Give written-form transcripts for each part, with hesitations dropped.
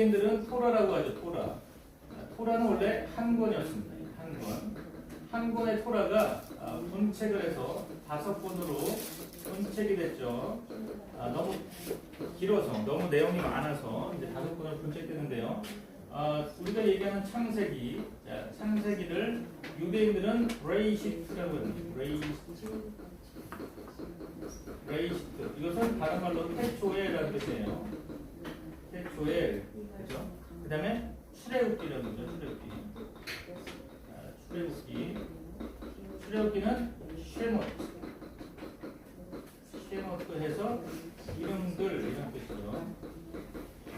유대인들은 토라라고 하죠. 토라. 토라는 원래 한 권이었습니다. 한 권. 한 권의 토라가 분책을 해서 5권으로 분책이 됐죠. 너무 길어서, 너무 내용이 많아서 이제 5권으로 분책되는데요. 우리가 얘기하는 창세기, 창세기를 유대인들은 브레이시트라고 합니다. 브레이시트. 이것은 다른 말로 태초에라는 뜻이에요. 태초에, 그죠? 그 다음에 출애굽기라는 거죠. 출애굽기는 쉐노트 해서 이름들 이런 뜻이죠.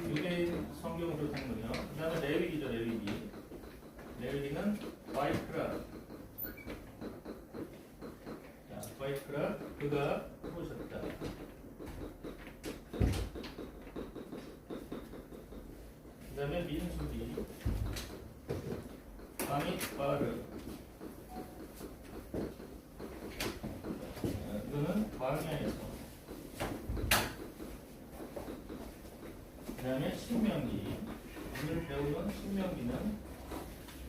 유대인 성경으로 된 거죠. 그 다음에 레위기죠. 레위기는 바이크라. 바이크라 그가 보셨다. 그 다음에 민수기 바미바르. 이거는 광야에서. 그 다음에 신명기. 오늘 배우는 신명기는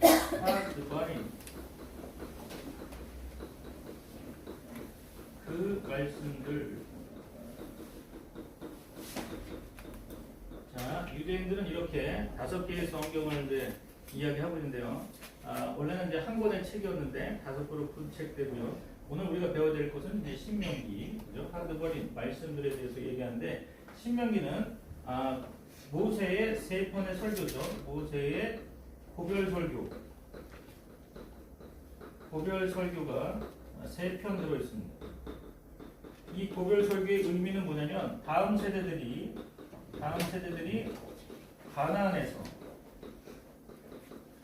하드바린. 그 말씀들. 자, 유대인들은 이렇게 5개의 성경을 이제 이야기하고 있는데요. 원래는 이제 한 권의 책이었는데 5권으로 분책되고요. 오늘 우리가 배워야 될 것은 이제 신명기, 그죠? 하드버린 말씀들에 대해서 얘기하는데, 신명기는 모세의 3편의 설교죠. 모세의 고별 설교가 3편 들어 있습니다. 이 고별 설교의 의미는 뭐냐면 다음 세대들이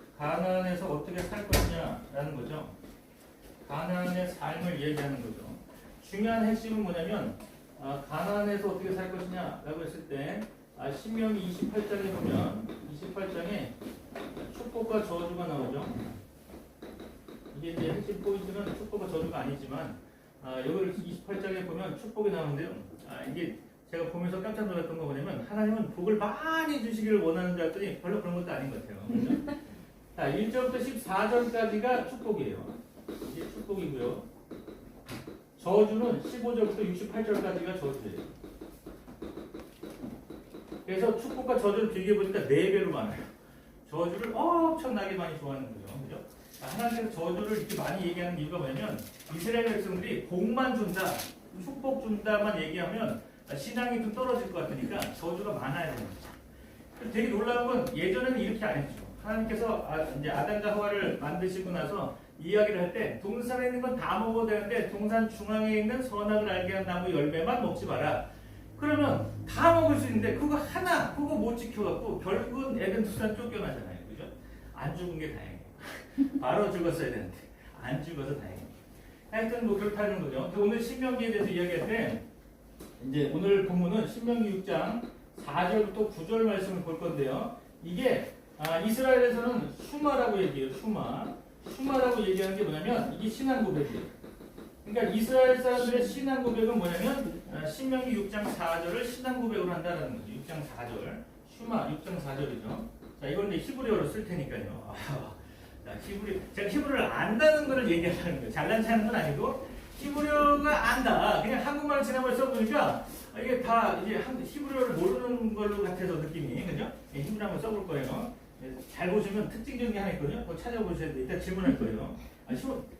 가나안에서 어떻게 살 것이냐라는 거죠. 가나안의 삶을 얘기하는 거죠. 중요한 핵심은 뭐냐면 가나안에서 어떻게 살 것이냐라고 했을 때 신명기 28장에 보면 28장에 축복과 저주가 나오죠. 이게 이제 핵심 포인트는 축복과 저주가 아니지만 여기를 28장에 보면 축복이 나오는데요. 이게 제가 보면서 깜짝 놀랐던 거 뭐냐면 하나님은 복을 많이 주시기를 원하는 줄 알았더니 별로 그런 것도 아닌 것 같아요. 그렇죠? 자, 1절부터 14절까지가 축복이에요. 이게 축복이고요. 저주는 15절부터 68절까지가 저주예요. 그래서 축복과 저주를 비교해보니까 4배로 많아요. 저주를 엄청나게 많이 좋아하는 거죠. 그죠? 하나님께서 저주를 이렇게 많이 얘기하는 이유가 뭐냐면 이스라엘 백성들이 복만 준다, 축복 준다만 얘기하면 신앙이 좀 떨어질 것 같으니까 저주가 많아야 됩니다. 되게 놀라운 건 예전에는 이렇게 안 했죠. 하나님께서 이제 아담과 하와를 만드시고 나서 이야기를 할 때 동산에 있는 건 다 먹어도 되는데 동산 중앙에 있는 선악을 알게 한 나무 열매만 먹지 마라. 그러면 다 먹을 수 있는데 그거 못 지켜갖고 결국은 에덴 동산 쫓겨나잖아요. 그죠? 안 죽은 게 다행이에요. 바로 죽었어야 되는데 안 죽어서 다행이에요. 하여튼 뭐 그렇다는 거죠. 오늘 신명기에 대해서 이야기할 때 이제 오늘 본문은 신명기 6장 4절부터 9절 말씀을 볼 건데요. 이게 이스라엘에서는 슈마라고 얘기해요. 슈마라고 얘기하는 게 뭐냐면 이게 신앙 고백이에요. 그러니까 이스라엘 사람들의 신앙 고백은 뭐냐면 신명기 6장 4절을 신앙 고백으로 한다는 거죠. 6장 4절. 슈마 6장 4절이죠. 자, 이건 이제 히브리어로 쓸 테니까요. 제가 히브리어를 안다는 것을 얘기하는 거예요. 잘난 체하는 건 아니고 히브리어가 안다. 그냥 한국말을 지난번에 써보니까 이게 다 이제 히브리어를 모르는 걸로 같아서 느낌이, 그죠? 히브리 한번 써볼 거예요. 잘 보시면 특징적인 게 하나 있거든요. 그거 찾아보셔야 돼요. 이따 질문할 거예요.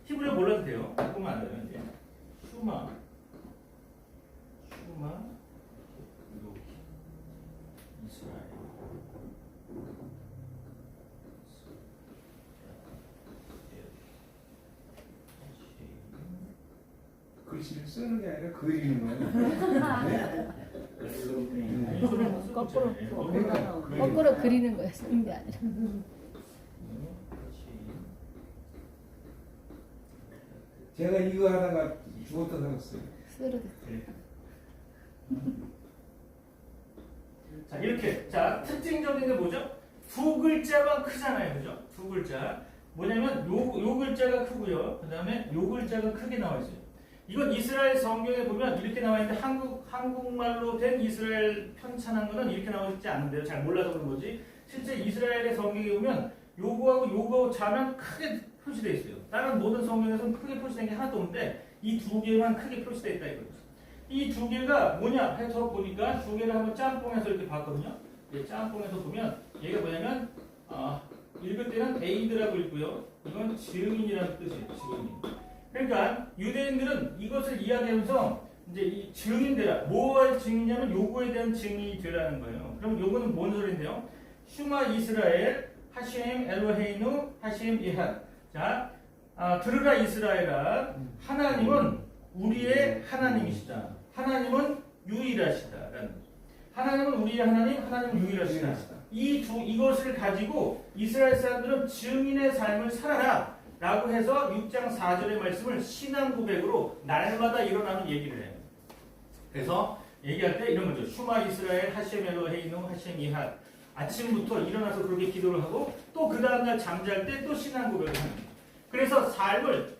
히브리어 몰라도 돼요. 조금만 알아요. 이제 슈마, 이스라엘. 글씨를 쓰는 게 아니라 그리는 거예요. 거꾸로 그리는 거야. 쓰는 게 아니라. 제가 이거 하다가 죽었다 살았어요. 쓰러졌어. 자, 이렇게. 자, 특징적인 게 뭐죠? 2글자만 크잖아요. 그죠? 2글자. 뭐냐면 요 글자가 크고요. 그 다음에 요 글자가 크게 나와 있어요. 이건 이스라엘 성경에 보면 이렇게 나와 있는데 한국말로 된 이스라엘 편찬한 거는 이렇게 나와 있지 않은데요. 잘 몰라서 그런 거지. 실제 이스라엘의 성경에 보면 요거하고 자면 크게 표시되어 있어요. 다른 모든 성경에서는 크게 표시된 게 하나도 없는데 이 두 개만 크게 표시되어 있다 이거죠. 이 두 개가 뭐냐 해서 보니까 두 개를 한번 짬뽕해서 이렇게 봤거든요. 짬뽕해서 보면 얘가 뭐냐면 읽을 때는 에이드라고 읽고요. 이건 증인이라는 뜻이에요. 증인. 그러니까 유대인들은 이것을 이야기하면서 이제 이 증인되라. 뭐의 증인이냐면 요거에 대한 증인이 되라는 거예요. 그럼 요거는 뭔 소리인데요? 슈마 이스라엘 하셈 엘로헤이누 하셈 이핫. 자, 들으라 이스라엘아. 하나님은 우리의 하나님이시다. 하나님은 유일하시다라는 거죠. 하나님은 우리의 하나님, 하나님은 유일하시다. 이것을 가지고 이스라엘 사람들은 증인의 삶을 살아라 라고 해서 6장 4절의 말씀을 신앙 고백으로 날마다 일어나는 얘기를 해요. 그래서 얘기할 때 이런 거죠. 슈마 이스라엘 하셈 엘로헤이누 하셈 이핫. 아침부터 일어나서 그렇게 기도를 하고 또 그 다음날 잠잘 때 또 신앙 고백을 하는 거예요. 그래서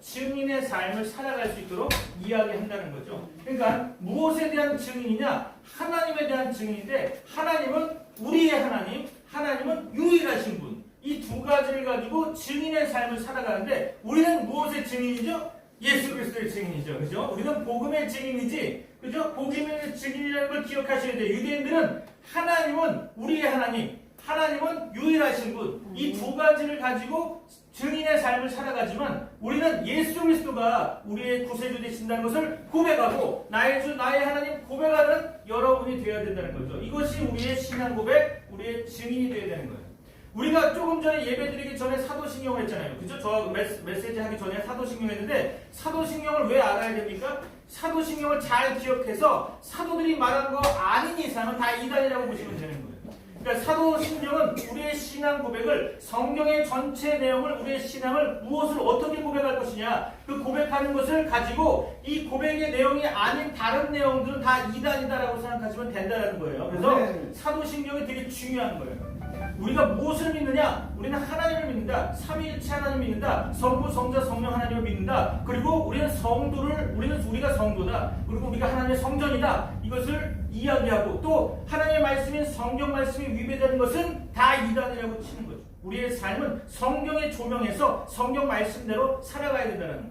증인의 삶을 살아갈 수 있도록 이야기한다는 거죠. 그러니까 무엇에 대한 증인이냐? 하나님에 대한 증인인데 하나님은 우리의 하나님, 하나님은 유일하신 분. 이 두 가지를 가지고 증인의 삶을 살아가는데 우리는 무엇의 증인이죠? 예수 그리스도의 증인이죠. 그죠? 우리는 복음의 증인이지. 그죠? 복음의 증인이라는 걸 기억하셔야 돼요. 유대인들은 하나님은 우리의 하나님, 하나님은 유일하신 분. 이 두 가지를 가지고 증인의 삶을 살아가지만 우리는 예수 그리스도가 우리의 구세주 되신다는 것을 고백하고 나의 주, 나의 하나님 고백하는 여러분이 되어야 된다는 거죠. 이것이 우리의 신앙 고백, 우리의 증인이 되어야 되는 거예요. 우리가 조금 전에 예배드리기 전에 사도신경을 했잖아요. 그죠? 저 메시지 하기 전에 사도신경 했는데 사도신경을 왜 알아야 됩니까? 사도신경을 잘 기억해서 사도들이 말한 거 아닌 이상은 다 이단이라고 보시면 되는 거예요. 그러니까 사도신경은 우리의 신앙 고백을 성경의 전체 내용을 우리의 신앙을 무엇을 어떻게 고백할 것이냐 그 고백하는 것을 가지고 이 고백의 내용이 아닌 다른 내용들은 다 이단이다라고 생각하시면 된다는 거예요. 그래서 사도신경이 되게 중요한 거예요. 우리가 무엇을 믿느냐? 우리는 하나님을 믿는다. 삼위일체 하나님을 믿는다. 성부, 성자, 성령 하나님을 믿는다. 그리고 우리가 성도다. 그리고 우리가 하나님의 성전이다. 이것을 이야기하고 또 하나님의 말씀인 성경 말씀이 위배되는 것은 다 이단이라고 치는 거죠. 우리의 삶은 성경의 조명에서 성경 말씀대로 살아가야 된다는 거예요.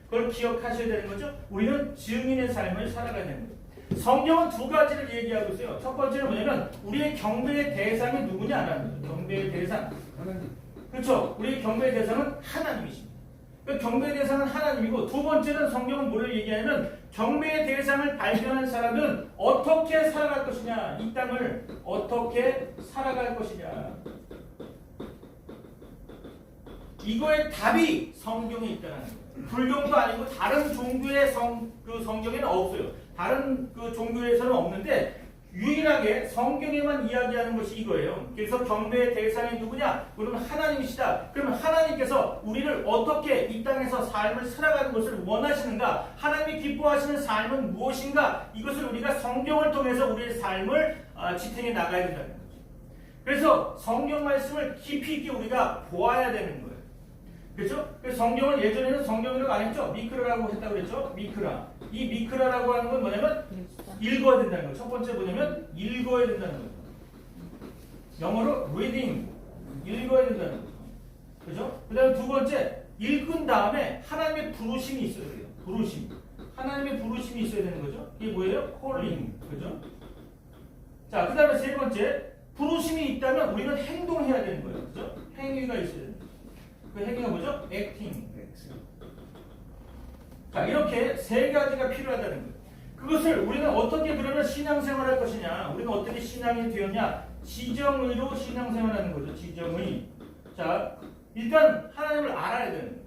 그걸 기억하셔야 되는 거죠. 우리는 증인의 삶을 살아가야 되는 거예요. 성경은 두 가지를 얘기하고 있어요. 첫 번째는 뭐냐면 우리의 경배의 대상이 누구냐라는 거죠. 경배의 대상. 하나님. 그렇죠. 우리의 경배의 대상은 하나님이십니다. 그 경배의 대상은 하나님이고 두 번째는 성경은 뭐를 얘기하냐면 경배의 대상을 발견한 사람은 어떻게 살아갈 것이냐. 이 땅을 어떻게 살아갈 것이냐. 이거의 답이 성경에 있다는 거예요. 불교도 아니고 다른 종교의 성경에는 없어요. 다른 그 종교에서는 없는데 유일하게 성경에만 이야기하는 것이 이거예요. 그래서 경배의 대상이 누구냐? 그러면 하나님이시다. 그러면 하나님께서 우리를 어떻게 이 땅에서 삶을 살아가는 것을 원하시는가? 하나님이 기뻐하시는 삶은 무엇인가? 이것을 우리가 성경을 통해서 우리의 삶을 지탱해 나가야 된다는 거죠. 그래서 성경 말씀을 깊이 있게 우리가 보아야 되는 거예요. 그렇죠? 그래서 성경을 예전에는 성경이라고 안 했죠? 미크라라고 했다고 그랬죠? 미크라. 이 미크라라고 하는 건 뭐냐면 읽어야 된다는 거예요. 첫 번째 뭐냐면 읽어야 된다는 거예요. 영어로 reading. 읽어야 된다는 거죠. 그렇죠? 그 다음에 두 번째 읽은 다음에 하나님의 부르심이 있어야 돼요. 부르심. 하나님의 부르심이 있어야 되는 거죠. 이게 뭐예요? calling. 그죠? 자, 그 다음에 세 번째 부르심이 있다면 우리는 행동해야 되는 거예요. 그죠? 행위가 있어야 되는 거예요. 그 행위가 뭐죠? acting. 자, 이렇게 세 가지가 필요하다는 거예요. 그것을 우리는 어떻게 그러면 신앙생활 할 것이냐? 우리는 어떻게 신앙이 되었냐? 지정의로 신앙생활하는 거죠. 지정의. 자, 일단 하나님을 알아야 되는 거예요.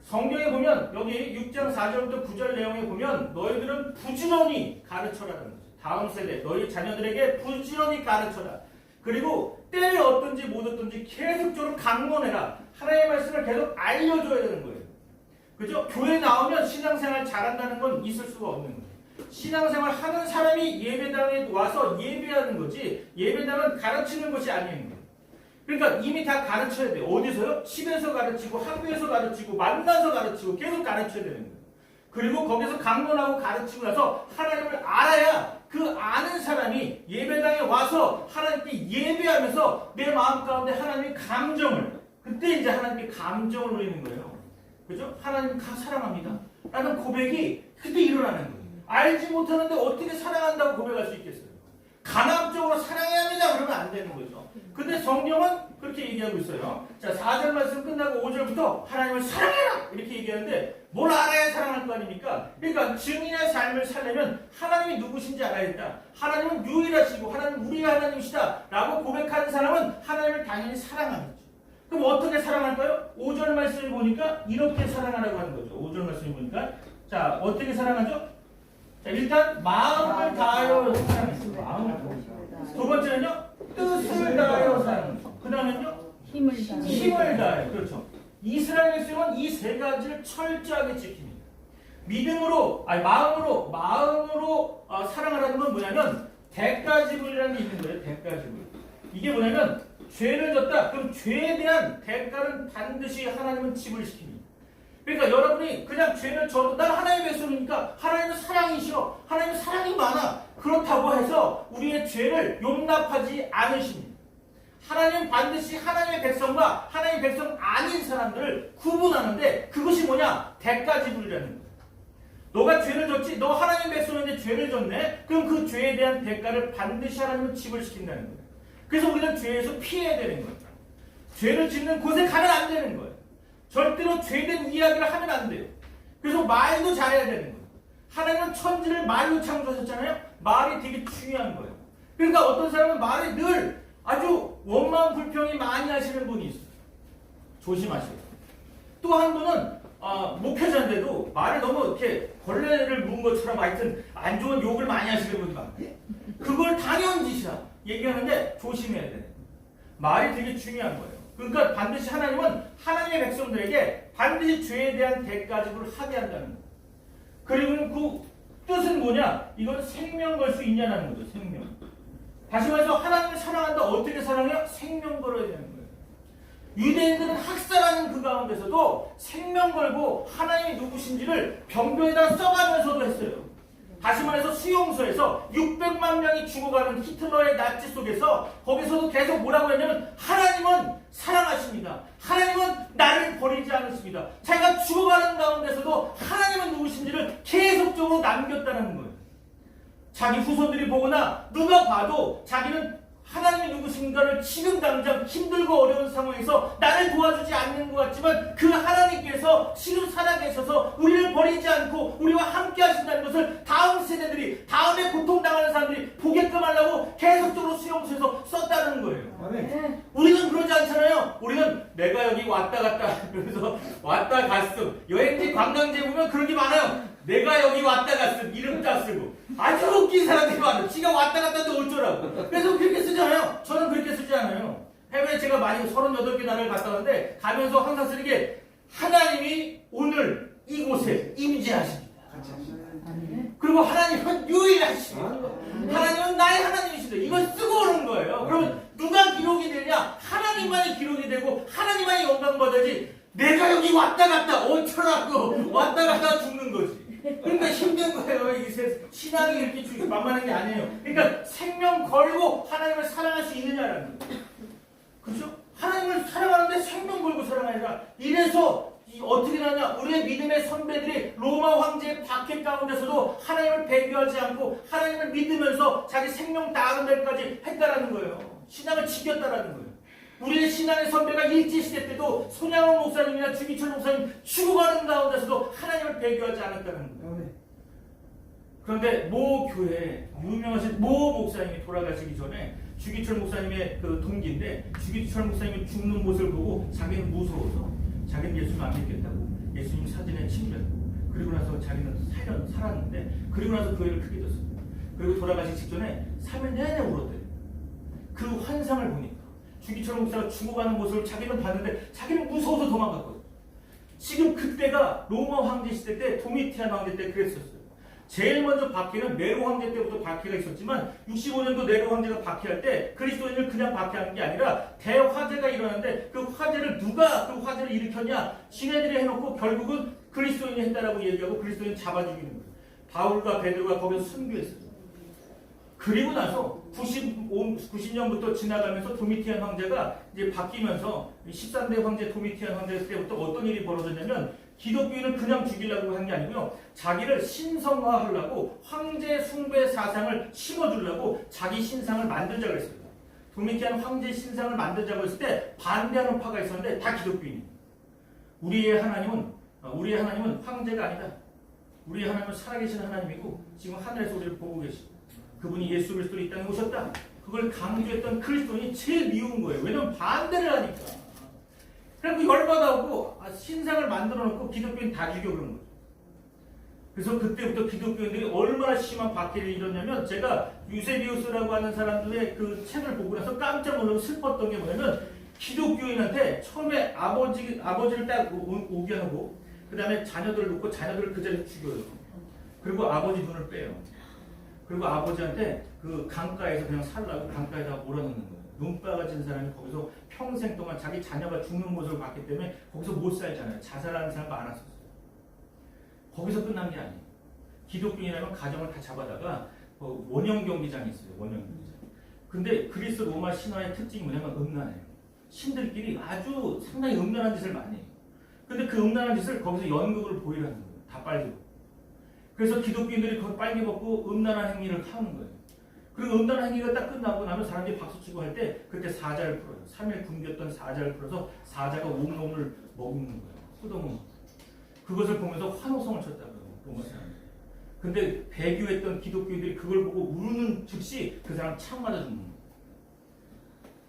성경에 보면 여기 6장 4절부터 9절 내용에 보면 너희들은 부지런히 가르쳐라는 거죠. 다음 세대 너희 자녀들에게 부지런히 가르쳐라. 그리고 때에 어떤지 못 어떤지 계속적으로 강론해라. 하나님의 말씀을 계속 알려줘야 되는 거예요. 그죠? 교회 나오면 신앙생활 잘한다는 건 있을 수가 없는 거예요. 신앙생활 하는 사람이 예배당에 와서 예배하는 거지 예배당은 가르치는 것이 아닌 거예요. 그러니까 이미 다 가르쳐야 돼요. 어디서요? 집에서 가르치고 학교에서 가르치고 만나서 가르치고 계속 가르쳐야 되는 거예요. 그리고 거기서 강론하고 가르치고 나서 하나님을 알아야 그 아는 사람이 예배당에 와서 하나님께 예배하면서 내 마음 가운데 하나님의 감정을, 그때 이제 하나님께 감정을 올리는 거예요. 그죠? 하나님 사랑합니다 라는 고백이 그때 일어나는 거예요. 알지 못하는데 어떻게 사랑한다고 고백할 수 있겠어요? 간헐적으로 사랑해야 합니다 그러면 안 되는 거죠. 근데 성경은 그렇게 얘기하고 있어요. 자, 4절 말씀 끝나고 5절부터 하나님을 사랑해라 이렇게 얘기하는데 뭘 알아야 사랑할 거 아닙니까? 그러니까 증인의 삶을 살려면 하나님이 누구신지 알아야 된다. 하나님은 유일하시고 하나님은 우리의 하나님이시다 라고 고백하는 사람은 하나님을 당연히 사랑하겠죠. 그럼 어떻게 사랑할까요? 5절 말씀을 보니까 이렇게 사랑하라고 하는 거죠. 5절 말씀을 보니까 자, 어떻게 사랑하죠? 자, 일단 마음을 다하여 사랑했습니다. 마음을 다하여. 두 번째는요, 뜻을 다하여 사랑했습니다. 그 다음에는요, 힘을 다하여. 그렇죠. 이스라엘 백성은 이 세 가지를 철저하게 지킵니다. 믿음으로, 아니 마음으로 사랑하라는 건 뭐냐면 대가지불이라는 게 있는 거예요. 대가지불. 이게 뭐냐면 죄를 졌다. 그럼 죄에 대한 대가는 반드시 하나님은 지불시킵니다. 그러니까 여러분이 그냥 죄를 져도 난 하나님의 백성이니까 하나님은 사랑이시여, 하나님은 사랑이 많아 그렇다고 해서 우리의 죄를 용납하지 않으십니다. 하나님은 반드시 하나님의 백성과 하나님의 백성 아닌 사람들을 구분하는데 그것이 뭐냐? 대가지불이라는 거예요. 너가 죄를 졌지? 너 하나님의 백성인데 죄를 졌네? 그럼 그 죄에 대한 대가를 반드시 하나님은 지불시킨다는 거예요. 그래서 우리는 죄에서 피해야 되는 거예요. 죄를 짓는 곳에 가면 안 되는 거예요. 절대로 죄된 이야기를 하면 안 돼요. 그래서 말도 잘해야 되는 거예요. 하나님은 천지를 말로 창조하셨잖아요. 말이 되게 중요한 거예요. 그러니까 어떤 사람은 말을 늘 아주 원망 불평이 많이 하시는 분이 있어요. 조심하세요. 또 한 분은 목회자인데도 말을 너무 이렇게 걸레를 문 것처럼 하여튼 안 좋은 욕을 많이 하시는 분이 많아요. 그걸 당연지시야 얘기하는데 조심해야 돼요. 말이 되게 중요한 거예요. 그러니까 반드시 하나님은 하나님의 백성들에게 반드시 죄에 대한 대가지불을 하게 한다는 거예요. 그리고 그 뜻은 뭐냐? 이건 생명 걸 수 있냐는 거죠. 생명. 다시 말해서 하나님을 사랑한다. 어떻게 사랑해요? 생명 걸어야 되는 거예요. 유대인들은 학살하는 그 가운데서도 생명 걸고 하나님이 누구신지를 병변에다 써가면서도 했어요. 다시 말해서 수용소에서 600만 명이 죽어가는 히틀러의 나치 속에서 거기서도 계속 뭐라고 했냐면 하나님은 사랑하십니다. 하나님은 나를 버리지 않으십니다. 자기가 죽어가는 가운데서도 하나님은 누구신지를 계속적으로 남겼다는 거예요. 자기 후손들이 보거나 누가 봐도 자기는 하나님이 누구신가를 지금 당장 힘들고 어려운 상황에서 나를 도와주지 않는 것 같지만 그 하나님께서 지금 살아계셔서 우리를 버리지 않고 우리와 함께 하신다는 것을 다음 세대들이, 다음에 고통당하는 사람들이 보게끔 하려고 계속적으로 수용소에서 썼다는 거예요. 네. 우리는 그러지 않잖아요. 우리는 내가 여기 왔다 갔다 그래서 왔다 갔음. 여행지 관광지 보면 그런 게 많아요. 내가 여기 왔다 갔음. 이름 딱 쓰고. 아주 웃긴 사람들이 많아요. 지가 왔다 갔다도 어쩌라고. 그래서 그렇게 쓰잖아요. 저는 그렇게 쓰지 않아요. 해외에 제가 많이 38개 나라를 갔다 왔는데 가면서 항상 쓰는 게 하나님이 오늘 이곳에 임재하십니다. 그리고 하나님은 유일하십니다. 하나님은 나의 하나님이시다. 이걸 쓰고 오는 거예요. 그러면 누가 기록이 되냐? 하나님만이 기록이 되고 하나님만이 영광 받아야지. 내가 여기 왔다 갔다 어쩌라고 왔다 갔다 죽는 거지. 그러니까 힘든 거예요. 이 신앙이 이렇게 만만한 게 아니에요. 그러니까 생명 걸고 하나님을 사랑할 수 있느냐라는 거예요. 그렇죠? 하나님을 사랑하는데 생명 걸고 사랑하니라. 이래서 어떻게 나냐? 우리의 믿음의 선배들이 로마 황제의 박해 가운데서도 하나님을 배교하지 않고 하나님을 믿으면서 자기 생명 다하는 데까지 했다라는 거예요. 신앙을 지켰다라는 거예요. 우리의 신앙의 선배가 일제시대 때도 손양원 목사님이나 주기철 목사님 죽어가는 가운데서도 하나님을 배교하지 않았다는 거예요. 그런데 모 교회 유명하신 모 목사님이 돌아가시기 전에 주기철 목사님의 그 동기인데 주기철 목사님이 죽는 모습을 보고 자기는 무서워서 자기는 예수를 안 믿겠다고 예수님 사진에 침뱉고 그리고 나서 자기는 살았는데 그리고 나서 교회를 크게 졌습니다. 그리고 돌아가시기 직전에 3일 내내 울었대요. 그 환상을 보니까 주기철 목사가 죽어가는 모습을 자기는 봤는데 자기는 무서워서 도망갔거든요. 지금 그때가 로마 황제 시대 때 도미티안 황제 때 그랬었어요. 제일 먼저 박해는 네로 황제 때부터 박해가 있었지만 65년도 네로 황제가 박해할 때 그리스도인을 그냥 박해하는 게 아니라 대화재가 일어났는데 그 화재를 누가 그 화재를 일으켰냐? 지네들이 해놓고 결국은 그리스도인이 했다라고 얘기하고 그리스도인 잡아 죽이는 거예요. 바울과 베드로가 거기서 순교했어요. 그리고 나서 90년부터 지나가면서 도미티안 황제가 이제 바뀌면서 13대 황제 도미티안 황제 때부터 어떤 일이 벌어졌냐면 기독교인을 그냥 죽이려고 한 게 아니고요. 자기를 신성화하려고 황제 숭배 사상을 심어주려고 자기 신상을 만들자고 했어요. 도미티안 황제 신상을 만들자고 했을 때 반대하는 파가 있었는데 다 기독교인이에요. 우리의 하나님은 황제가 아니다. 우리의 하나님은 살아계신 하나님이고 지금 하늘에서 우리를 보고 계시고 그분이 예수 그리스도로 이 땅에 오셨다. 그걸 강조했던 그리스도인이 제일 미운 거예요. 왜냐면 반대를 하니까. 그래서 열받아오고 신상을 만들어 놓고 기독교인 다 죽여 그런 거죠. 그래서 그때부터 기독교인들이 얼마나 심한 박해를 일었냐면 제가 유세비우스라고 하는 사람들의 그 책을 보고 나서 깜짝 놀라고 슬펐던 게 뭐냐면 기독교인한테 처음에 아버지를 딱 오게 하고 그 다음에 자녀들을 놓고 자녀들을 그 자리에서 죽여요. 그리고 아버지 눈을 빼요. 그리고 아버지한테 그 강가에서 그냥 살라고 강가에다가 몰아넣는 거예요. 눈바가 진 사람이 거기서 평생 동안 자기 자녀가 죽는 모습을 봤기 때문에 거기서 못 살잖아요. 자살하는 사람 많았었어요. 거기서 끝난 게 아니에요. 기독교인이라면 가정을 다 잡아다가 원형 경기장이 있어요. 원형 경기장. 근데 그리스 로마 신화의 특징이 뭐냐면 음란해요. 신들끼리 아주 상당히 음란한 짓을 많이 해요. 근데 그 음란한 짓을 거기서 연극을 보이라는 거예요. 다 빨개. 그래서 기독교인들이 그걸 빨개 벗고 음란한 행위를 하는 거예요. 그리고 음란한 행위가 딱 끝나고 나면 사람들이 박수치고 할 때 그때 사자를 풀어요. 3일 굶겼던 사자를 풀어서 사자가 온몸을 먹는 거예요. 후동은. 그것을 보면서 환호성을 쳤다고요. 로마 사람들이. 근데 배교했던 기독교인들이 그걸 보고 우는 즉시 그 사람 창 맞아 죽는 거예요.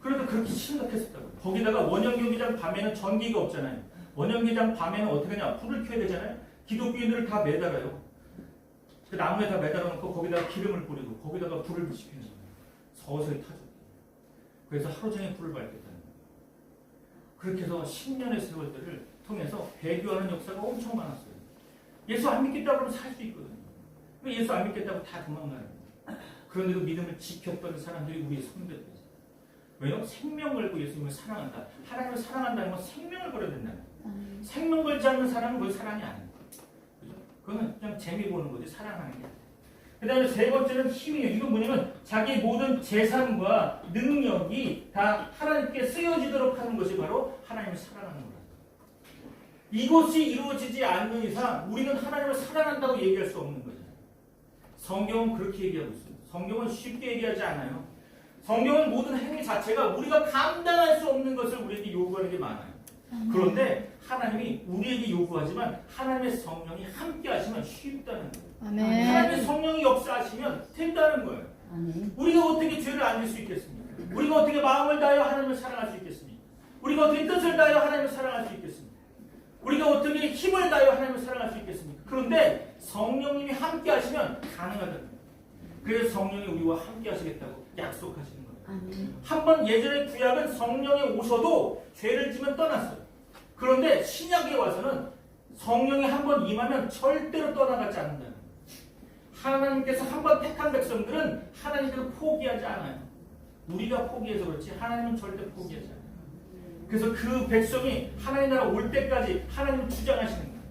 그래도 그렇게 심각했었다고요. 거기다가 원형 경기장 밤에는 전기가 없잖아요. 원형 경기장 밤에는 어떻게 하냐? 불을 켜야 되잖아요. 기독교인들을 다 매달아요. 그 나무에 다 매달아 놓고 거기다가 기름을 뿌리고 거기다가 불을 지피는 거예요. 서서히 타죠. 그래서 하루 종일 불을 밝겠다는 거예요. 그렇게 해서 10년의 세월들을 통해서 배교하는 역사가 엄청 많았어요. 예수 안 믿겠다고 그러면 살 수 있거든요. 예수 안 믿겠다고 다 도망가요. 그런데도 믿음을 지켰던 사람들이 우리의 선배들이죠. 왜요? 생명 걸고 예수님을 사랑한다. 하나님을 사랑한다는 건 생명을 걸어야 된다는 거예요. 생명 걸지 않는 사람은 그건 사랑이 아니에요. 그거는 그냥 재미 보는 거지 사랑하는 게 아니에요. 그 다음에 세 번째는 힘이에요. 이건 뭐냐면 자기 모든 재산과 능력이 다 하나님께 쓰여지도록 하는 것이 바로 하나님을 사랑하는 거예요. 이것이 이루어지지 않는 이상 우리는 하나님을 사랑한다고 얘기할 수 없는 거죠. 성경은 그렇게 얘기하고 있습니다. 성경은 쉽게 얘기하지 않아요. 성경은 모든 행위 자체가 우리가 감당할 수 없는 것을 우리에게 요구하는 게 많아요. 그런데 하나님이 우리에게 요구하지만 하나님의 성령이 함께 하시면 쉽다는 거예요. 아멘. 하나님의 성령이 역사하시면 된다는 거예요. 아멘. 우리가 어떻게 죄를 안 질 수 있겠습니까? 우리가 어떻게 마음을 다하여 하나님을 사랑할 수 있겠습니까? 우리가 어떻게 뜻을 다하여 하나님을 사랑할 수 있겠습니까? 우리가 어떻게 힘을 다하여 하나님을 사랑할 수 있겠습니까? 그런데 성령님이 함께 하시면 가능하다는 거예요. 그래서 성령이 우리와 함께 하시겠다고 약속하시는 거예요. 한번 예전에 구약은 성령이 오셔도 죄를 지면 떠났어요. 그런데 신약에 와서는 성령이 한번 임하면 절대로 떠나가지 않는다는 거예요. 하나님께서 한번 택한 백성들은 하나님께서 포기하지 않아요. 우리가 포기해서 그렇지 하나님은 절대 포기하지 않아요. 그래서 그 백성이 하나님 나라 올 때까지 하나님을 주장하시는 거예요.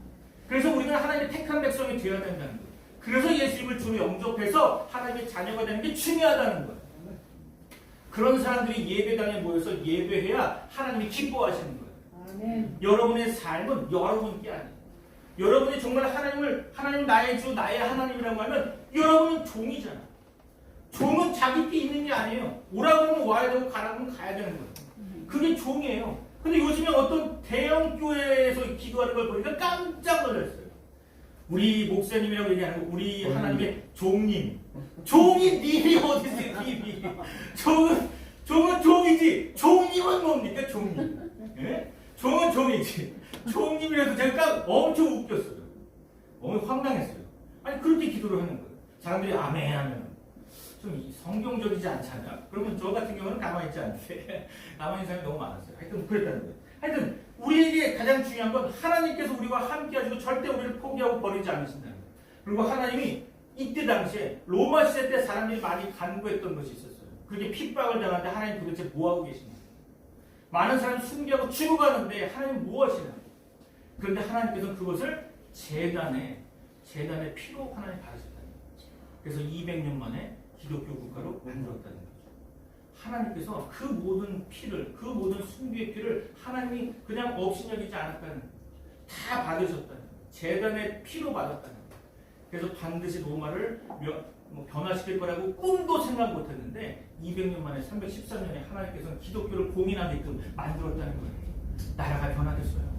그래서 우리는 하나님의 택한 백성이 되어야 된다는 거예요. 그래서 예수님을 주로 영접해서 하나님의 자녀가 되는 게 중요하다는 거예요. 그런 사람들이 예배당에 모여서 예배해야 하나님이 기뻐하시는 거예요. 아멘. 여러분의 삶은 여러분께 아니에요. 여러분이 정말 하나님 나의 주 나의 하나님이라고 하면 여러분은 종이잖아. 종은 자기께 있는 게 아니에요. 오라고 하면 와야 되고 가라고 하면 가야 되는 거예요. 그게 종이에요. 근데 요즘에 어떤 대형 교회에서 기도하는 걸 보니까 깜짝 놀랐어요. 우리 목사님이라고 얘기하는 거, 우리 하나님의 종님. 종이 님이 어디 있어요, 님이. 종은 종이지. 종님은 뭡니까, 종님. 예? 종은 종이지. 종님이라도 제가 엄청 웃겼어요. 황당했어요. 아니, 그렇게 기도를 하는 거예요. 사람들이 아멘 하면 좀 성경적이지 않잖아요. 그러면 저 같은 경우는 가만히 있지 않게. 가만히 있는 사람이 너무 많았어요. 하여튼 그랬다는 거예요. 하여튼 우리에게 가장 중요한 건 하나님께서 우리와 함께 하시고 절대 우리를 포기하고 버리지 않으신다는 거예요. 그리고 하나님이 이때 당시에 로마 시대 때 사람들이 많이 간구했던 것이 있었어요. 그게 핍박을 당하는데 하나님 도대체 뭐하고 계시냐. 많은 사람이 순교하고 죽어가는데 하나님 무엇이냐. 그런데 하나님께서는 그것을 재단의 피로 하나님 받으셨다는 거죠. 그래서 200년 만에 기독교 국가로 만들었다는 거죠. 하나님께서 그 모든 피를, 그 모든 순교의 피를 하나님이 그냥 없이 여기지 않았다는 거예요. 다 받으셨다는 거예요. 재단의 피로 받았다는 거예요. 그래서 반드시 로마를 변화시킬 거라고 꿈도 생각 못했는데 200년 만에 314년에 하나님께서는 기독교를 공인하게끔 만들었다는 거예요. 나라가 변화됐어요.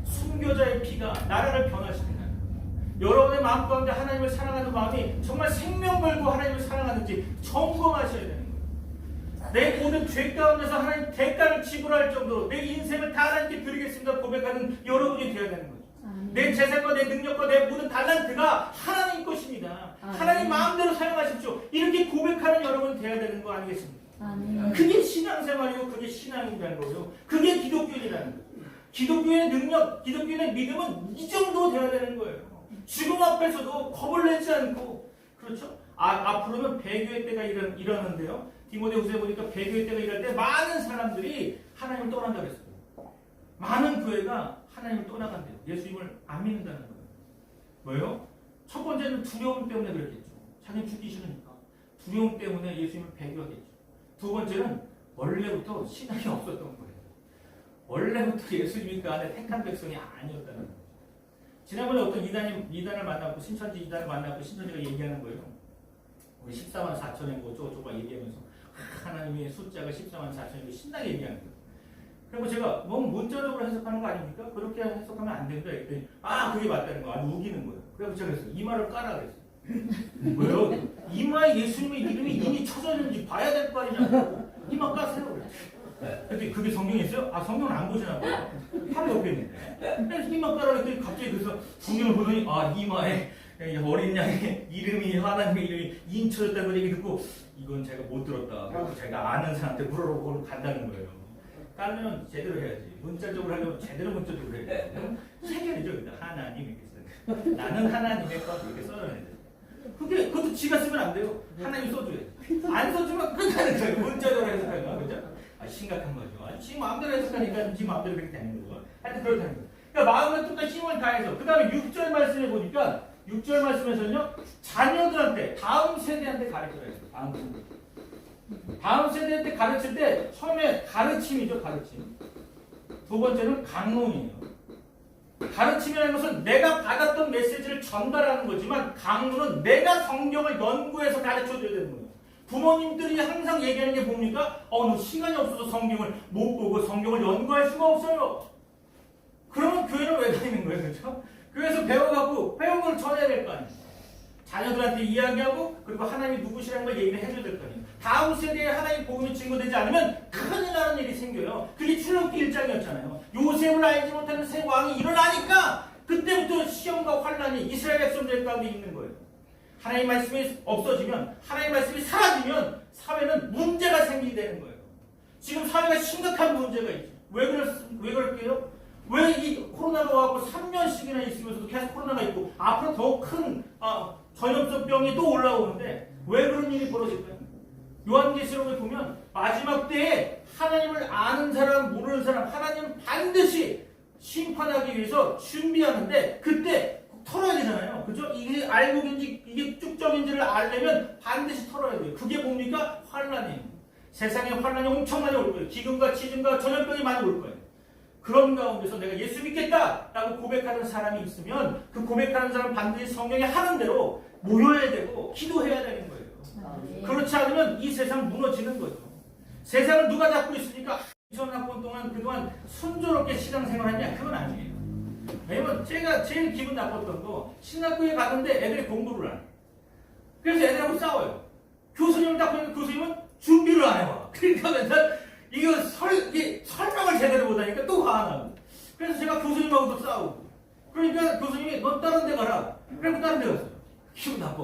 순교자의 피가 나라를 변화시킨다는 거예요. 여러분의 마음 가운데 하나님을 사랑하는 마음이 정말 생명 걸고 하나님을 사랑하는지 점검하셔야 되는 거예요. 내 모든 죄 가운데서 하나님 대가를 지불할 정도로 내 인생을 다 하나님께 드리겠습니다 고백하는 여러분이 되어야 되는 거예요. 내 재산과 내 능력과 내 모든 달란트가 하나님 것입니다. 하나님 마음대로 사용하십시오. 이렇게 고백하는 여러분이 되어야 되는 거 아니겠습니까? 그게 신앙생활이고 그게 신앙이라는 거죠. 그게 기독교인이라는 거예요. 기독교의 능력, 기독교의 믿음은 이 정도 되어야 되는 거예요. 죽음 앞에서도 겁을 내지 않고, 그렇죠? 앞으로는 배교의 때가 일어나는데요. 디모데후서에 보니까 배교의 때가 일어날 때 많은 사람들이 하나님을 떠난다고 했어요. 많은 교회가 하나님을 떠나간대요. 예수님을 안 믿는다는 거예요. 뭐예요? 첫 번째는 두려움 때문에 그랬겠죠. 자기는 죽기 싫으니까. 두려움 때문에 예수님을 배교하겠죠. 두 번째는 원래부터 신앙이 없었던 거예요. 원래부터 예수님이 그 안에 택한 백성이 아니었다는 거예요. 지난번에 어떤 이단을 만나고 신천지 이단을 만나고 신천지가 얘기하는 거예요. 우리 14만 4천에 뭐 어쩌고저쩌고 얘기하면서 하나님의 숫자가 14만 4천이고 신나게 얘기하는 거예요. 그리고 제가 너무 문자적으로 해석하는 거 아닙니까? 그렇게 해석하면 안 된다 했더니 그게 맞다는 거. 우기는 거예요. 그래서 제가 그랬어요. 이마를 까라 그랬어요. 뭐요? 이마에 예수님의 이름이 이미 쳐져 있는지 봐야 될 거 아니냐고. 이마 까세요. 그랬어요. 근데 그게 성경에 있어요? 성경은 안 보시나 봐요. 바로 옆에 있는데. 그래서 이마 까라 그랬더니 갑자기 그래서 성경을 보더니 이마에 어린 양의 이름이 하나님의 이름이 인쳐졌다는 얘기 듣고 이건 제가 못 들었다. 그래서 제가 아는 사람한테 물어보고 간다는 거예요. 까면 제대로 해야지. 문자적으로 하려면 제대로 문자적으로 해야 돼요. 해결이죠. 하나님 이렇게 써요. 나는 하나님의 것 이렇게 써야 돼. 그것도 지가 쓰면 안 돼요. 하나님이 써줘야지. 안 써주면 끝나는 거예요. 문자적으로 해석하는 거. 그죠? 심각한 거죠. 지 마음대로 해석하니까 지 마음대로 그렇게 되는 거죠. 하여튼 그렇다는 거예요. 그러니까 마음을 뚝딱 힘을 다해서 그 다음에 6절 말씀에 보니까 6절 말씀에서는요. 자녀들한테 다음 세대한테 가르쳐야 돼요. 다음 세대한테 가르칠 때 처음에 가르침이죠. 가르침. 두 번째는 강론이에요. 가르침이라는 것은 내가 받았던 메시지를 전달하는 거지만 강론은 내가 성경을 연구해서 가르쳐줘야 되는 거예요. 부모님들이 항상 얘기하는 게 뭡니까? 너 시간이 없어서 성경을 못 보고 성경을 연구할 수가 없어요. 그러면 교회는 왜 다니는 거예요? 그렇죠? 교회에서 배워갖고 배운 걸 전해야 될 거 아니에요. 자녀들한테 이야기하고 그리고 하나님이 누구시라는 걸 얘기를 해줘야 될 거 아니에요. 다음 세대에 하나님 복음이 증거되지 않으면 큰일 나는 일이 생겨요. 그게 출애굽기 1장이었잖아요. 요셉을 알지 못하는 새 왕이 일어나니까 그때부터 시험과 환란이 이스라엘 백성들 가운데 있는 거예요. 하나님 말씀이 없어지면 하나님 말씀이 사라지면 사회는 문제가 생기게 되는 거예요. 지금 사회가 심각한 문제가 있죠. 왜 그럴게요? 왜 이 코로나가 와고 3년씩이나 있으면서도 계속 코로나가 있고 앞으로 더 큰 전염성 병이 또 올라오는데 왜 그런 일이 벌어질까요? 요한계시록에 보면 마지막 때에 하나님을 아는 사람 모르는 사람 하나님은 반드시 심판하기 위해서 준비하는데 그때 털어야 되잖아요. 그죠? 이게 알곡인지 이게 쭉정인지를 알려면 반드시 털어야 돼요. 그게 뭡니까? 환란이에요. 세상에 환란이 엄청 많이 올 거예요. 기근과 지진과 전염병이 많이 올 거예요. 그런 가운데서 내가 예수 믿겠다라고 고백하는 사람이 있으면 그 고백하는 사람은 반드시 성경에 하는 대로 모여야 되고 기도해야 되는 거예요. 그렇지 않으면 이 세상 무너지는 거죠. 세상을 누가 잡고 있으니까 2000학번 동안 그동안 순조롭게 신앙생활했냐? 그건 아니에요. 왜냐면 제가 제일 기분 나빴던 거 신학교에 가는데 애들이 공부를 안 해요. 그래서 애들하고 싸워요. 교수님을 딱 보니까 교수님은 준비를 안 해와. 그러니까 맨날 이게 설명을 제대로 못하니까 또 화가 나고. 그래서 제가 교수님하고도 싸우고. 그러니까 교수님이 너 다른 데 가라. 그래서 다른 데 갔어요. 기분 나빠.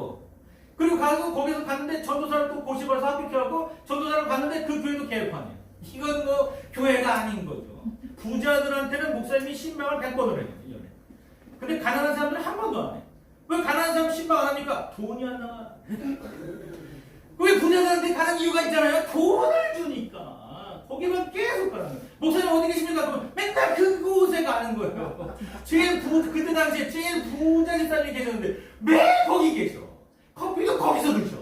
그리고 거기서 갔는데 전도사를 또 고시봐서 합격해갖고 전도사를 갔는데 그 교회도 개판이에요. 이건 뭐 교회가 아닌 거죠. 부자들한테는 목사님이 신방을 100번을 해요. 1년에. 근데 가난한 사람들은 한 번도 안 해요. 왜 가난한 사람 신방 안 합니까? 돈이 안 나와. 왜 부자들한테 가는 이유가 있잖아요. 돈을 주니까. 거기만 계속 가는 거예요. 목사님 어디 계십니까? 그러면 맨날 그곳에 가는 거예요. 그때 당시에 제일 부자인 사람이 계셨는데 매일 거기 계셔. 커피도 거기서 드셔.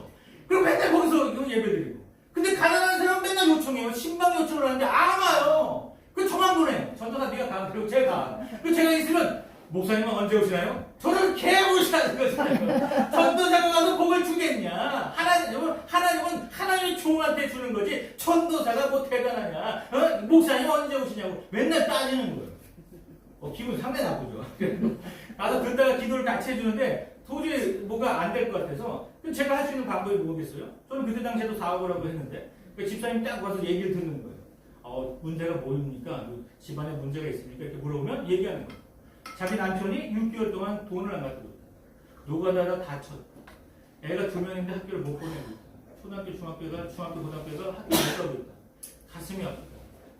그럼 맨날 거기서 예배 드리고. 근데 가난한 사람은 맨날 요청해요. 신방 요청을 하는데 안 와요. 그 저만 보내요. 전도사 네가 가. 그리고 제가. 그리고 제가 있으면 목사님은 언제 오시나요? 저를 개무시하는 거잖아요. 전도사가 가서 복을 주겠냐? 하나님은 하나님의 종한테 주는 거지. 전도사가 뭐 대단하냐? 목사님 언제 오시냐고 맨날 따지는 거예요. 기분 상당히 나쁘죠. 가서 듣다가 기도를 같이 해주는데 도저히 뭐가 안 될 것 같아서 제가 할 수 있는 방법이 뭐겠어요? 저는 그때 당시에도 사업을 하고 했는데 집사님이 딱 와서 얘기를 듣는 거예요. 문제가 뭐입니까? 집안에 문제가 있습니까? 이렇게 물어보면 얘기하는 거예요. 자기 남편이 6개월 동안 돈을 안 갖고 있다. 노가다가 다쳤다. 애가 2명인데 학교를 못 보내고 있다. 초등학교, 중학교, 고등학교가 학교 못 가고 있다. 가슴이 아프다.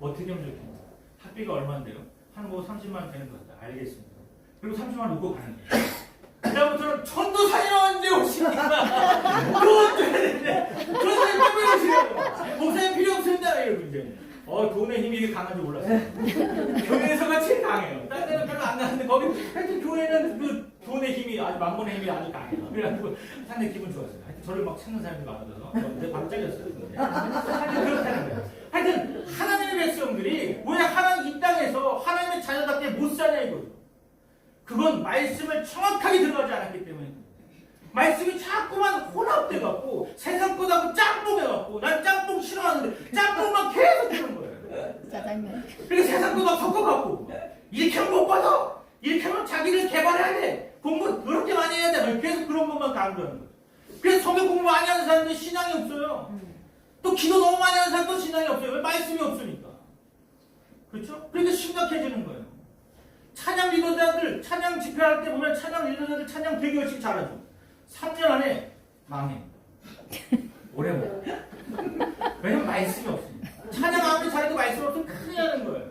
어떻게 하면 좋겠냐. 학비가 얼마인데요? 한 뭐 30만 원 되는 것 같다. 알겠습니다. 그리고 30만 원 놓고 가는 거예요. 그다음부터는 전도사님 언제 오십니까? 돈 줘야 되는데 전도사님 언제 오시냐고. 목사님 필요 없습니다. 이러고 이제. 돈의 힘이 이렇게 강한지 몰랐어요. 교회에서가 제일 강해요. 딴 데는 별로 안 가는데 거기 하여튼 교회는 그 돈의 힘이 아주 만본의 힘이 아주 강해요. 그래가지고 상당히 기분 좋았어요. 하여튼 저를 막 찾는 사람이 많아서 내 밥짝이었어요. 하여튼 그렇다는 거예요. 하여튼 하나님의 백성들이 왜 하나님 이 땅에서 하나님의 자녀답게 못 사냐 이거죠. 그건 말씀을 정확하게 들어가지 않았기 때문입니다. 말씀이 자꾸만 혼합돼갖고 세상 거다고 짬뽕해갖고 난 짬뽕 싫어하는데 짬뽕만 계속 주는 거예요. 짜장면. 그리고 세상 거다 섞어갖고 이렇게 하면 못 받아. 이렇게 하면 자기를 개발해야 돼. 공부 그렇게 많이 해야 돼. 계속 그런 것만 강조하는 거예요. 그래서 성경 공부 많이 하는 사람들은 신앙이 없어요. 또 기도 너무 많이 하는 사람도 신앙이 없어요. 왜? 말씀이 없으니까. 그렇죠? 그러니까 심각해지는 거예요. 찬양 리더자들 찬양 집회할 때 보면 찬양 리더자들 찬양 되게 열심히 잘하죠. 3년 안에 망해. 오래 못. 왜냐면 말씀이 없으니까. 찬양 아무리 잘해도 말씀이 없으면 큰일 나는 거예요.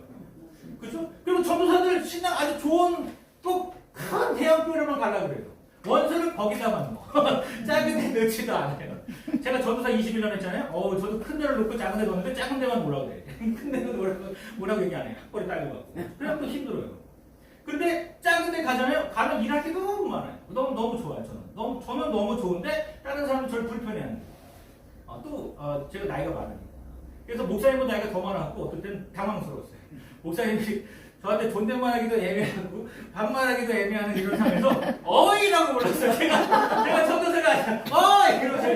그렇죠? 그리고 전도사들 신앙 아주 좋은 또 큰 대학교로만 가려고 그래요. 원서를 거기다만 넣어. 작은 데 넣지도 않아요. 제가 전도사 21년 했잖아요. 저도 큰 데를 놓고 작은 데 넣었는데 작은 데만 오라고 그래. 큰 데는 오라고 얘기 안 해요. 꼬리 딸려갖고. 그래서 또 힘들어요. 근데 작은 데 가잖아요. 가면 일할 게 너무 많아요. 너무 좋아요. 저는 너무 좋은데 다른 사람은 저를 불편해하는 거예요. 제가 나이가 많으니까. 그래서 목사님보다 나이가 더 많았고 어떨 땐 당황스러웠어요. 목사님이 저한테 존댓말하기도 애매하고 반말하기도 애매한 이런 상황에서 어이라고 불렀어요. 제가 전도사가 아니라 어이 이러면서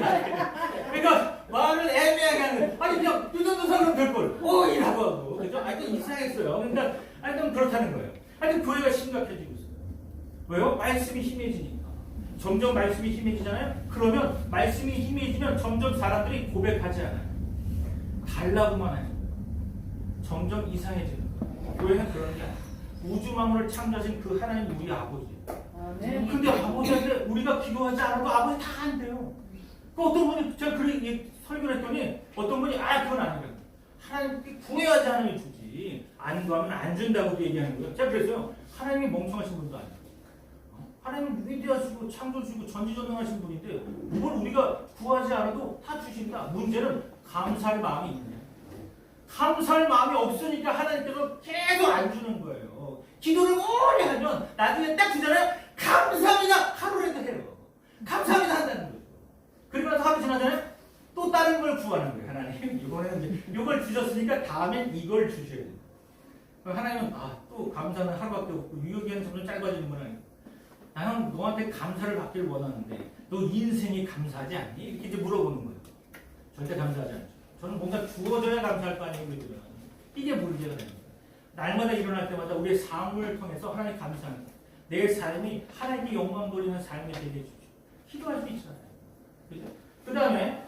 그러니까 말을 애매하게 하는 아니 그냥 유전도사는 될걸 어이라고 하고 그죠? 하여튼 이상했어요. 그러니까 하여튼 그렇다는 거예요. 하여튼 교회가 심각해지고 있어요. 왜요? 말씀이 힘해지니까. 점점 말씀이 힘해지잖아요. 그러면 말씀이 힘해지면 점점 사람들이 고백하지 않아요. 달라고만 해요. 점점 이상해지는 거예요. 교회는 그런 게 아니에요. 우주 만물을 창조하신 그 하나님 우리 아버지. 근데 아버지한테 우리가 기도하지 않아도 아버지 다 안 돼요. 어떤 분이 제가 그렇게 설교를 했더니 어떤 분이 그건 아니라 하나님께 구해야지 하나님이 주지 안 구하면 안 준다고 얘기하는 거예요. 제가 그랬어요. 하나님이 멍청하신 분도 아니에요. 하나님은 위대하시고 창조주시고 전지전능하신 분인데 뭘 우리가 구하지 않아도 다 주신다. 문제는 감사할 마음이 있느냐. 감사할 마음이 없으니까 하나님께서 계속 안 주는 거예요. 기도를 오래 하면 나중에 딱 주잖아요. 감사합니다. 하루라도 해요. 감사합니다 한다는 거죠. 그리고 나서 하루 지나잖아요. 또 다른 걸 구하는 거예요. 하나님 이번에는 이걸 주셨으니까 다음엔 이걸 주셔야 돼요. 하나님은 또 감사는 하루밖에 없고 유효기한은 점점 짧아지는 건 아니고 나는 너한테 감사를 받기를 원하는데 너 인생이 감사하지 않니? 이렇게 이제 물어보는 거예요. 절대 감사하지 않죠. 저는 뭔가 주어져야 감사할 거 아니에요. 이게 문제가 됩니다. 날마다 일어날 때마다 우리의 삶을 통해서 하나님 감사합니다. 내 삶이 하나님께 영광 돌리는 삶이 되게 해주십시오. 기도할 수 있잖아요. 그죠? 그 다음에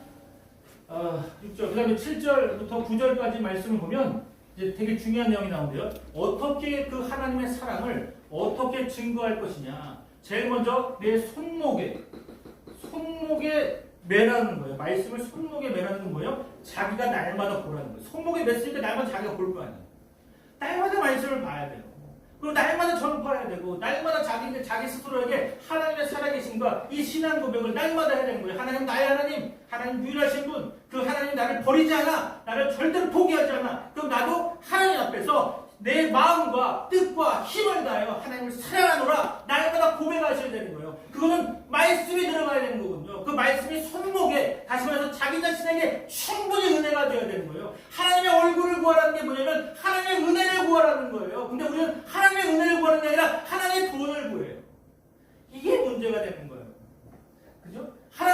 6절, 그 다음에 7절부터 9절까지 말씀을 보면 이제 되게 중요한 내용이 나오는데요. 어떻게 그 하나님의 사랑을 어떻게 증거할 것이냐. 제일 먼저 내 손목에 매라는 거예요. 말씀을 손목에 매라는 건 뭐예요? 자기가 날마다 보라는 거예요. 손목에 맸으니까 날마다 자기가 볼 거 아니에요. 날마다 말씀을 봐야 돼요. 그리고 날마다 전파해야 되고 날마다 자기 스스로에게 하나님의 살아계심과 이 신앙 고백을 날마다 해야 되는 거예요. 하나님 나의 하나님, 하나님 유일하신 분, 그 하나님 나를 버리지 않아, 나를 절대로 포기하지 않아. 그럼 나도 하나님 앞에서 내 마음과 뜻과 힘을 다하여 하나님을 사랑하노라 날마다 고백하셔야 되는 거예요. 그거는 말씀이 들어가야 되는 거거든요. 그 말씀이 손목에, 다시 말해서 자기 자신에게 충분히 은혜가 되어야 되는 거예요. 하나님의 얼굴을 구하라는 게 뭐냐면 하나님의 은혜를 구하라는 거예요. 근데 우리는 하나님의 은혜를 구하는 게 아니라 하나님의 돈을 구해요. 이게 문제가 되는 거예요. 그죠?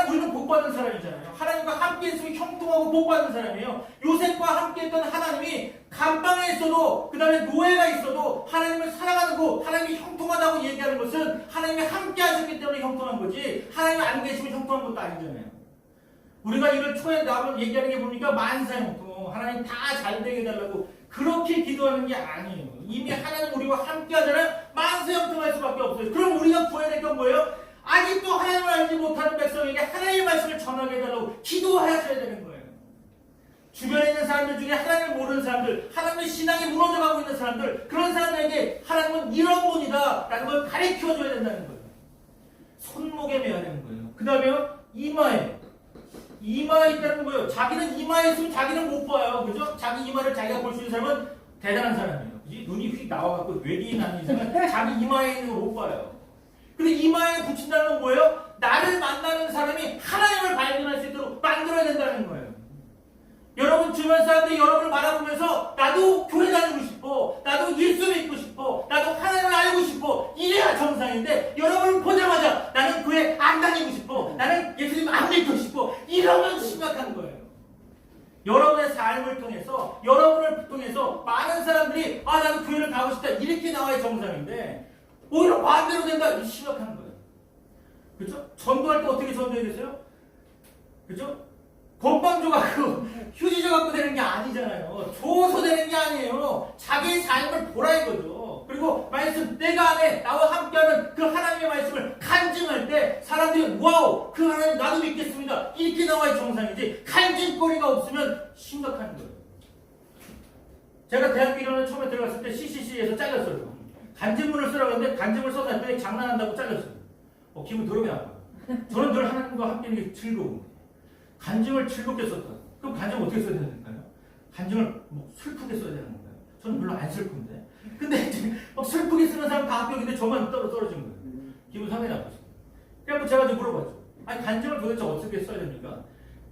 우리는 복받은 사람이잖아요. 하나님과 함께 있으면 형통하고 복받은 사람이에요. 요셉과 함께 했던 하나님이 감방에 있어도, 그 다음에 노예가 있어도 하나님을 사랑하는 거, 하나님이 형통하다고 얘기하는 것은 하나님이 함께 하셨기 때문에 형통한 거지, 하나님이 안 계시면 형통한 것도 아니잖아요. 우리가 이걸 초에 나오면 얘기하는 게 뭡니까? 만사 형통, 하나님 다 잘 되게 해달라고 그렇게 기도하는 게 아니에요. 이미 하나님 우리와 함께 하잖아요. 만사 형통할 수밖에 없어요. 그럼 우리가 구해야 될 건 뭐예요? 아직도 하나님을 알지 못하는 백성에게 하나님의 말씀을 전하게 해달라고 기도하셔야 되는 거예요. 주변에 있는 사람들 중에 하나님을 모르는 사람들, 하나님의 신앙이 무너져가고 있는 사람들, 그런 사람들에게 하나님은 이런 분이다 라는 걸 가르쳐줘야 된다는 거예요. 손목에 매야 되는 거예요. 그 다음에요, 이마에 있다는 거예요. 자기는 이마에 있으면 자기는 못 봐요. 그죠? 자기 이마를 자기가 볼 수 있는 사람은 대단한 사람이에요. 그치? 눈이 휙 나와갖고 외계인 아닌 이상은 자기 이마에 있는 걸 못 봐요. 근데 이마에 붙인다는 건 뭐예요? 나를 만나는 사람이 하나님을 발견할 수 있도록 만들어야 된다는 거예요. 여러분 주변 사람들이 여러분을 바라보면서 나도 교회 다니고 싶어, 나도 예수 믿고 싶어, 나도 하나님을 알고 싶어, 이래야 정상인데 여러분을 보자마자 나는 교회 안 다니고 싶어, 나는 예수님 안 믿고 싶어, 이러면 심각한 거예요. 여러분의 삶을 통해서, 여러분을 통해서 많은 사람들이 나도 교회를 가고 싶다 이렇게 나와야 정상인데 오히려 반대로 된다. 이 심각한 거예요. 그렇죠? 전도할 때 어떻게 전도해야 되세요? 그렇죠? 건빵 줘갖고 휴지 줘갖고 되는 게 아니잖아요. 줘서 되는 게 아니에요. 자기의 삶을 보라 이거죠. 그리고 말씀 내가 안에 나와 함께하는 그 하나님의 말씀을 간증할 때 사람들이 와우 그 하나님 나도 믿겠습니다 이렇게 나와야 정상이지, 간증거리가 없으면 심각한 거예요. 제가 대학교 1학년 처음에 들어갔을 때 CCC에서 잘렸어요. 간증문을 쓰라고 했는데 간증을 써서 했더니 장난한다고 잘렸어요. 기분 더럽게 나빠요. 저는 늘 하나님과 함께 있는 게 즐거운 거예요. 간증을 즐겁게 썼다. 그럼 간증을 어떻게 써야 되는가요? 간증을 슬프게 써야 되는 건가요? 저는 별로 안 슬픈데. 근데 막 슬프게 쓰는 사람 다 합격인데 저만 떨어진 거예요. 기분 상당히 나빴어요. 그래서 제가 좀 물어봤죠. 아니 간증을 도대체 어떻게 써야 됩니까?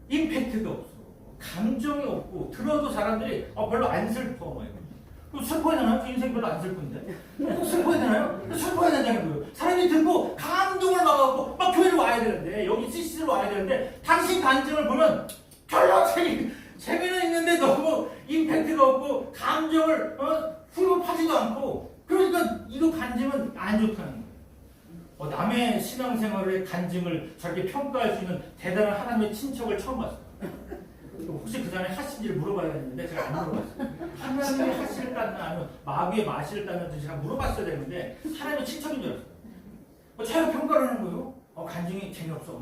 임팩트가 없어. 감정이 없고 들어도 사람들이 별로 안 슬퍼. 그럼 슬퍼야 되나요? 인생 별로 안 슬픈데. 꼭 슬퍼야 되나요? 슬퍼야 된다는 거예요. 사람이 듣고 감동을 막아갖고 막 교회를 와야 되는데, 여기 CC를 와야 되는데, 당신 간증을 보면 별로 재미는 있는데 너무 임팩트가 없고 감정을 후벼파지도 않고, 그러니까 이거 간증은 안 좋다는 거예요. 남의 신앙생활의 간증을 저렇게 평가할 수 있는 대단한 하나님의 친척을 처음 봤어요. 혹시 그 사람이 하신지를 물어봐야겠는데 제가 안 물어봤어요. 하나님이 하시를 땄나 아니면 마귀의 마시를 땄는지 제가 물어봤어야 되는데 하나님의 친척인 줄 알았어요. 자기가 평가를 하는 거예요. 간증이 재미없어.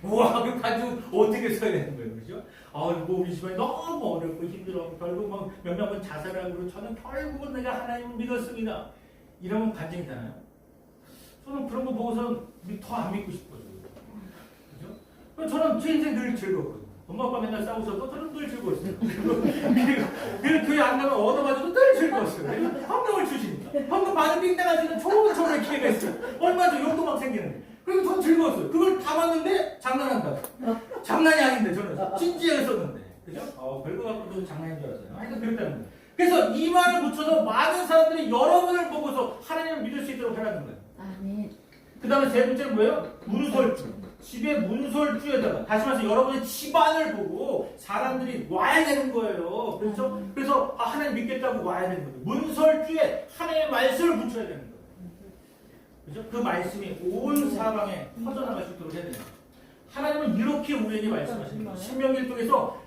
우와, 그 간증 어떻게 써야 되는 거예요, 그죠? 우리 집안이 너무 어렵고 힘들어. 결국 막 몇몇 번 자살하고 그러고 저는 결국은 내가 하나님을 믿었습니다. 이러면 간증이잖아요. 저는 그런 거 보고서 더 안 믿고 싶어요. 그죠? 저는 제 인생 늘 즐거웠거든요. 엄마 아빠 맨날 싸우셔도 저는 늘 즐거웠어요. 그리고 교회 안 가면 얻어가지고 늘 즐거웠어요. 헌금을 주시니까. 헌금 받을 빙당할 수 있는 좋은 저의 기회가 있어요. 얼마 전 용돈 막 생기는데. 그리고 전 즐거웠어요. 그걸 다 봤는데 장난한다. 장난이 아닌데 저는 진지하게 썼는데. 그죠? 별거 갖고도 장난인 줄 알았어요. 하여튼 그랬다는 거예요. 그래서 이 말을 붙여서 많은 사람들이 여러분을 보고서 하나님을 믿을 수 있도록 하라는 거예요. 아멘. 그 다음에 세 번째는 뭐예요? 문설주. 집에 문설주에다가, 다시 말해서 여러분의 집안을 보고 사람들이 와야 되는 거예요. 그렇죠? 그래서 하나님 믿겠다고 와야 되는 거예요. 문설주에 하나님의 말씀을 붙여야 되는 거예요. 그렇죠? 그 말씀이 온 사방에 퍼져나갈 수 있도록 해야 돼요. 하나님은 이렇게 우리에게 말씀하시는 거예요. 신명기를 통해서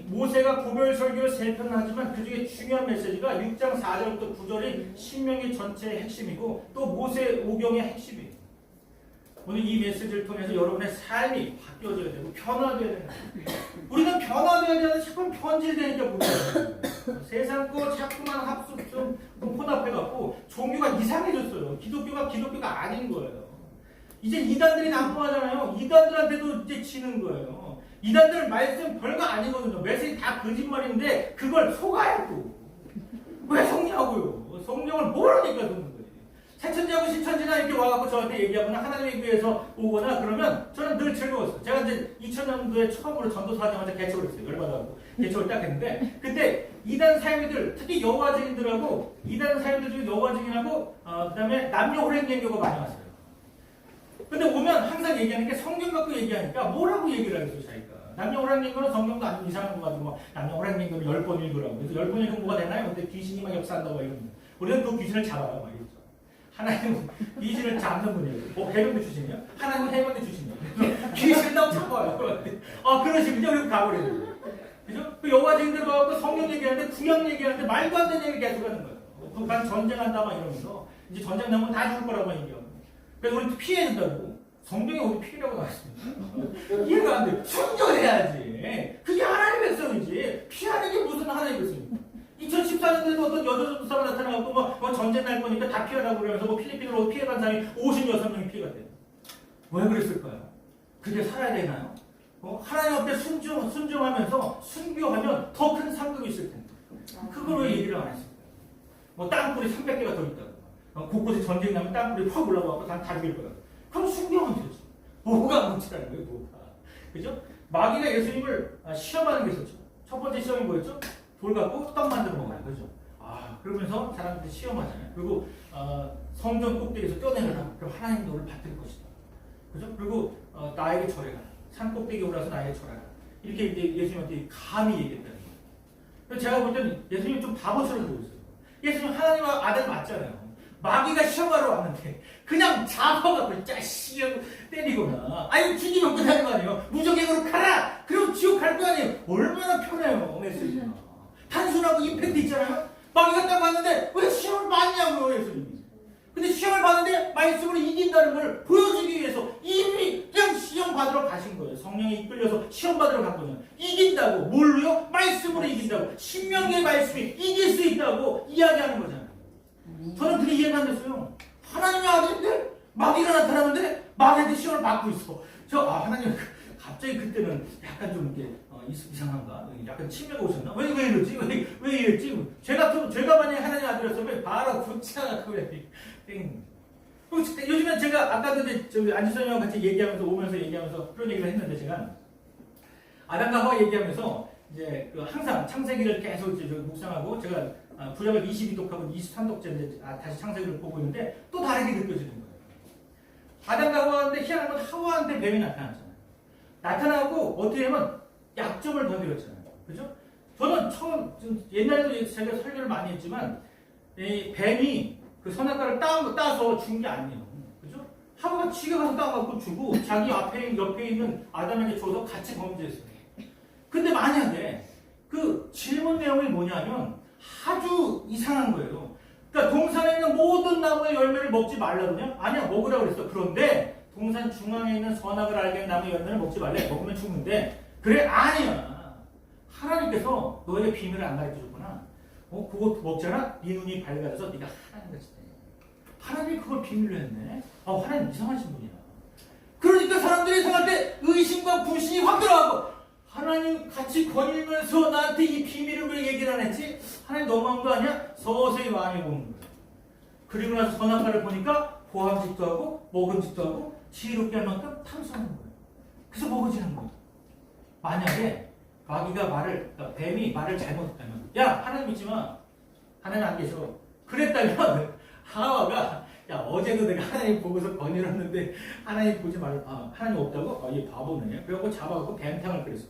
모세가 고별 설교를 3편을 하지만 그 중에 중요한 메시지가 6장 4절부터 9절이 신명기 전체의 핵심이고 또 모세 오경의 핵심이에요. 오늘 이 메시지를 통해서 여러분의 삶이 바뀌어져야 되고 변화돼야 되는 거예요. 우리는 변화돼야 되는데 자꾸 변질되니까 문제예요. 세상 거 자꾸만 합숙 좀 혼합해갖고 종교가 이상해졌어요. 기독교가 아닌 거예요. 이제 이단들이 난무하잖아요. 이단들한테도 이제 지는 거예요. 이단들 말씀 별거 아니거든요. 메시지 다 거짓말인데 그걸 속아야 또. 왜 속냐고요. 성경을 모르니까 듣는 거예요. 새천지하고 신천지나 이렇게 와갖고 저한테 얘기하거나 하나님의 교회에서 오거나 그러면 저는 늘 즐거웠어요. 제가 이제 2000년도에 처음으로 전도사 하자마자 개척을 했어요. 열받아갖고 개척을 딱 했는데 그때 이단 사회들 특히 여호와 증인들하고 이단 사회들 중에 여호와 증인하고 그다음에 남녀 혼인연교가 많이 왔어요. 근데 오면 항상 얘기하는 게 성경 갖고 얘기하니까 뭐라고 얘기를 하겠어요, 자기가. 남녀 혼인연교는 성경도 아주 이상한 거 가지고 뭐 남녀 혼인연교를 10번 읽으라고. 그래서 10번 읽으면 뭐가 되나요? 근데 귀신이 막 역사한다고 이러면 우리는 그 귀신을 잡아라 막 이러죠. 하나님은 귀신을 잡는 분이에요. 뭐 해병대 출신이요? 하나님은 해병대 출신이요. 귀신을 너무 잡아요. 그러시군요. 그리고 가버려요. 그죠? 그 여호와 증인들 가고 성경 얘기하는데 구약 얘기하는데 말도 안 되는 얘기를 계속 하는 거예요. 난 전쟁한다 막 이러면서 이제 전쟁 나면 다 죽을 거라고 얘기하고. 그래서 우리 피해야 된다고. 성경에 어디 피해라고 나왔습니까? 이해가 안 돼. 순종해야지. 그게 하나님의 백성이지. 피하는 게 무슨 하나님의 백성입니까? 2014년도에도 어떤 여자 전도사가 나타나갖고 뭐 전쟁 날 거니까 다 피하라고 그러면서 뭐 필리핀으로 피해간 사람이 56명이 피해갔대요. 왜 그랬을까요? 그게 살아야 되나요? 하나님 앞에 순종하면서 순교하면 더 큰 상급이 있을 텐데. 그걸 왜 얘기를 안 했을까요? 뭐 땅굴이 300개가 더 있다고. 곳곳에 전쟁 나면 땅굴이 확 올라가고 다 죽일 거야. 그럼 순교하면 되지. 뭐가 문제라는 거예요, 뭐가. 그죠? 마귀가 예수님을 시험하는 게 있었죠. 첫 번째 시험이 뭐였죠? 돌 갖고 떡 만들어 먹어요. 그죠? 그러면서 사람들이 시험하잖아요. 그리고 성전 꼭대기에서 뛰어내려라. 그럼 하나님 너를 받들 것이다. 그죠? 그리고 나에게 절해라. 산 꼭대기에 올라서 나에게 절하라. 이렇게 이제 예수님한테 감히 얘기했다는 거예요. 그래서 제가 볼 때는 예수님 좀 바보처럼 보고 있어요. 예수님 하나님의 아들 맞잖아요. 마귀가 시험하러 왔는데 그냥 잡아갖고 짜씨 하고 때리거나 아니 죽이면 끝나는 거 아니에요. 무적행으로 가라. 그럼 지옥 갈 거 아니에요. 얼마나 편해요. 메시지가. 단순하고 임팩트 있잖아요. 마귀가 딱 왔는데 왜 시험을 받냐고요, 예수님이. 근데 시험을 받는데 말씀으로 이긴다는 걸 보여주기 위해서 이미 그냥 시험 받으러 가신 거예요. 성령에 이끌려서 시험 받으러 간 거냐. 이긴다고. 뭘로요? 말씀으로 이긴다고. 신명기의 말씀이 이길 수 있다고 이야기하는 거잖아요. 저는 그게 이해가 안 됐어요. 하나님의 아들인데 마귀가 나타나는데 마귀한테 시험을 받고 있어. 하나님 갑자기 그때는 약간 좀 이렇게 이상한가? 약간 치매가 오셨나? 왜 이러지? 왜 이랬지? 제가 만약에 하나님 아들이었으면 바로 굳지않아 그래. 땡. 요즘엔 제가 아까도 이제 안지선이랑 같이 얘기하면서 오면서 얘기하면서 그런 얘기를 했는데 제가 아담과 하와 얘기하면서 이제 항상 창세기를 계속 이제 묵상하고 제가 구약을 22독하고 23독째 이제 다시 창세기를 보고 있는데 또 다르게 느껴지는 거예요. 아담과 하와한테 희한한 건 하와한테 뱀이 나타났잖아요. 나타나고 어떻게 하면 약점을 건드렸잖아요. 그죠? 저는 옛날에도 제가 설교를 많이 했지만 이 뱀이 그 선악과를 따서 준 게 아니에요. 그죠? 하와가 지가 가서 따갖고 주고 자기 옆에 있는 아담에게 줘서 같이 범죄했어요. 근데 만약에 그 질문 내용이 뭐냐면 아주 이상한 거예요. 그러니까 동산에 있는 모든 나무의 열매를 먹지 말라더냐? 아니야, 먹으라고 그랬어. 그런데 동산 중앙에 있는 선악을 알게 하는 나무의 열매를 먹지 말래. 먹으면 죽는데. 그래? 아니야. 하나님께서 너에게 비밀을 안 가르쳐줬구나. 그거 먹잖아? 네 눈이 밝아져서 네가 하나님같이 돼. 하나님이 그걸 비밀로 했네. 하나님 이상하신 분이야. 그러니까 사람들이 생각할 때 의심과 불신이 확 들어가고 하나님 같이 거닐면서 나한테 이 비밀을 왜 얘기를 안 했지? 하나님 너무한 거 아니야? 서서히 마음이 오는 거예요. 그리고 나서 선악과를 보니까 보암직도 하고 먹음직도 하고 지혜롭게 할 만큼 탐구하는 거예요. 그래서 먹어지는 거예요. 만약에 마귀가 뱀이 말을 잘못했다면 야 하나님 믿지 마. 하나님 안 계셔. 그랬다면 하와가 야 어제도 내가 하나님 보고서 거닐었는데 하나님 보지 말고 하나님 없다고? 얘 바보네. 그래갖고 잡아갖고 뱀탕을 끓였어.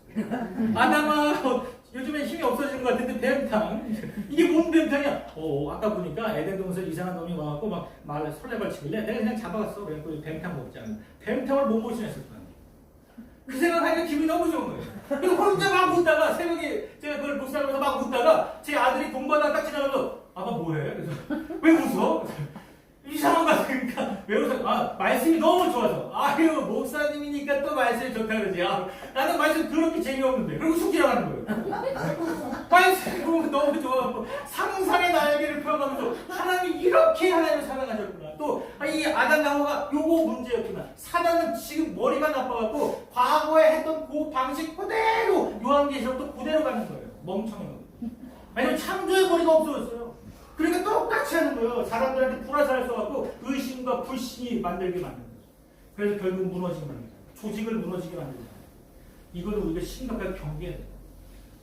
아담아 요즘에 힘이 없어지는 것 같은데 뱀탕. 이게 뭔 뱀탕이야? 아까 보니까 에덴 동산에 이상한 놈이 와갖고 막 말을 설레발 치길래 내가 그냥 잡아갔어. 그래갖고 뱀탕 먹자. 뱀탕을 못 모시냈을 거야. 그 생각하니까 기분이 너무 좋은 거예요. 그리고 혼자 막 웃다가 새벽에 제가 그걸 묵상하면서 막 웃다가 제 아들이 공부하다가 딱 지나가면서 아빠 뭐해? 그래서 왜 웃어? 이상한 거 같으니까 왜 웃어? 말씀이 너무 좋아서. 아유, 목사님이니까 또 말씀이 좋다 그러지. 나는 말씀 그렇게 재미없는데. 그리고 숙제를 하는 거예요. 말씀 너무 좋아갖고 상상의 날개를 펴가면서 하나님이 이렇게 하나님을 사랑하셨구나. 또 이 아담과 하와가 요거 문제였구나. 사단은 지금 머리가 나빠갖고 과거에 했던 그 방식 그대로 요한계시록도 그대로 가는 거예요. 멍청해요. 왜냐면 창조의 머리가 없어졌어요. 그러니까 똑같이 하는 거예요. 사람들한테 불화살을 써갖고 의심과 불신이 만들게 만드는 거죠. 그래서 결국 무너지게 만드는 거예요. 조직을 무너지게 만드는 거예요. 이거를 우리가 심각하게 경계해야 돼요.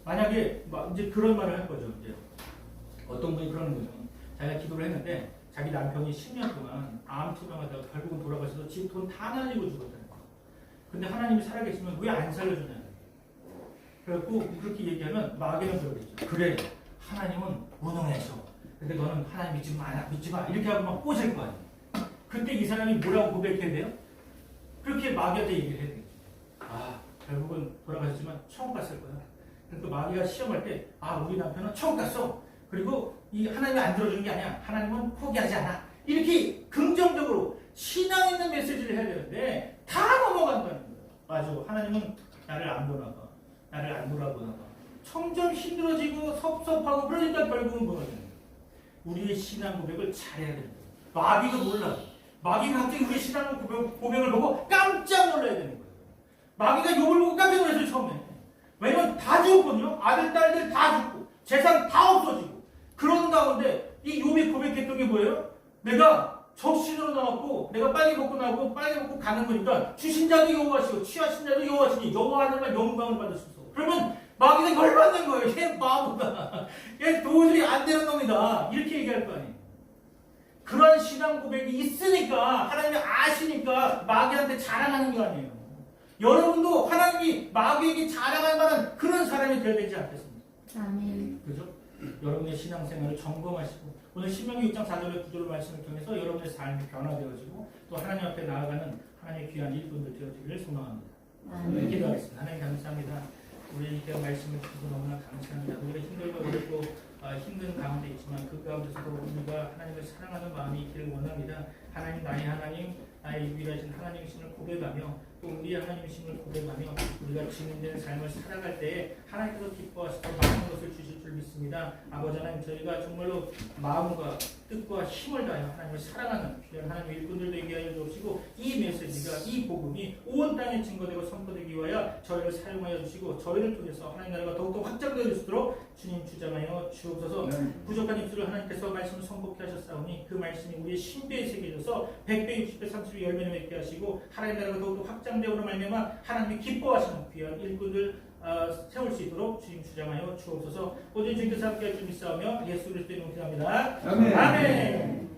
만약에 이제 그런 말을 할 거죠. 이제 어떤 분이 그러는 거죠. 자기가 기도를 했는데 자기 남편이 10년 동안 암 투병하다가 결국은 돌아가셔서 집 돈 다 날리고 죽었다는 거예요. 근데 하나님이 살아계시면 왜 안 살려주냐는 거예요. 그래갖고 그렇게 얘기하면 마귀는 그러겠죠. 그래, 하나님은 무능해서. 근데 너는 하나님 믿지 마. 이렇게 하고 막 꼬실 거 아니에요. 그때 이 사람이 뭐라고 고백해야 돼요? 그렇게 마귀한테 얘기를 해야 되겠죠. 결국은 돌아가셨지만 천국 갔을 거야. 그러니까 마귀가 시험할 때, 우리 남편은 천국 갔어. 그리고 이 하나님이 안 들어주는 게 아니야. 하나님은 포기하지 않아. 이렇게 긍정적으로 신앙 있는 메시지를 해야 되는데 다 넘어간다는 거예요. 맞아. 하나님은 나를 안 보나 봐. 나를 안 돌아보나 봐. 점점 힘들어지고 섭섭하고 그러니까 결국은 무너지는 거예요. 우리의 신앙 고백을 잘해야 되는 거예요. 마귀도 몰라. 마귀가 갑자기 우리 신앙 고백을 보고 깜짝 놀라야 되는 거예요. 마귀가 욕을 보고 깜짝 놀랐어요, 처음에. 왜냐면 다 죽었거든요. 아들, 딸들 다 죽고 재산 다 없어지고 그런 가운데 이 욥이 고백했던 게 뭐예요? 내가 적신으로 나왔고 내가 빨리 먹고 나오고 빨리 먹고 가는 거니까 주신 자도 여호와시고 취하신 자도 여호와시니 여호와 하나님만 영광을 받으소서. 그러면 마귀가 열받는 거예요. 얘 바보다. 얘 도저히 안 되는 놈이다. 이렇게 얘기할 거 아니에요. 그런 신앙 고백이 있으니까 하나님이 아시니까 마귀한테 자랑하는 거 아니에요. 여러분도 하나님이 마귀에게 자랑할 만한 그런 사람이 되어야 되지 않겠습니까? 아멘. 그죠? 여러분의 신앙생활을 점검하시고 오늘 신명기 6장 4절의 구절 말씀을 통해서 여러분의 삶이 변화되어지고 또 하나님 앞에 나아가는 하나님의 귀한 일꾼들 되어지기를 소망합니다. 아멘. 기도하겠습니다. 하나님 감사합니다. 우리에게 말씀을 주셔서 너무나 감사합니다. 우리가 힘들고 어렵고 힘든 가운데 있지만 그 가운데서도 우리가 하나님을 사랑하는 마음이 있기를 원합니다. 하나님 나의 하나님 나의 유일하신 하나님이심을 고백하며 또 우리의 하나님이심을 고백하며 우리가 진행된 삶을 살아갈 때에 하나님께서 기뻐하시고 많은 것을 주실 줄 믿습니다. 아버지 하나님 저희가 정말로 마음과 뜻과 힘을 다하여 하나님을 사랑하는 귀한 하나님의 일꾼들 되게 하여 주시고 이 메시지가 이 복음이 온 땅에 증거되고 선포되기 위하여 저희를 사용하여 주시고 저희를 통해서 하나님 나라가 더욱더 확장되어 주도록 주님 주장하여 주옵소서. 부족한 입술을 하나님께서 말씀을 선포케 하셨사오니 그 말씀이 우리의 신비에 새겨져서 100배, 60배, 30배 열매를 맺게 하시고 하나님 나라가 더욱더 확장되어로 말미암아 하나님이 기뻐하시는 귀한 일꾼들 세울 수 있도록 주님 주장하여 주옵소서. 오직 주님께서 함께할 줄 믿사오며 예수 그리스도의 이름으로 기도합니다. 아멘. 아멘.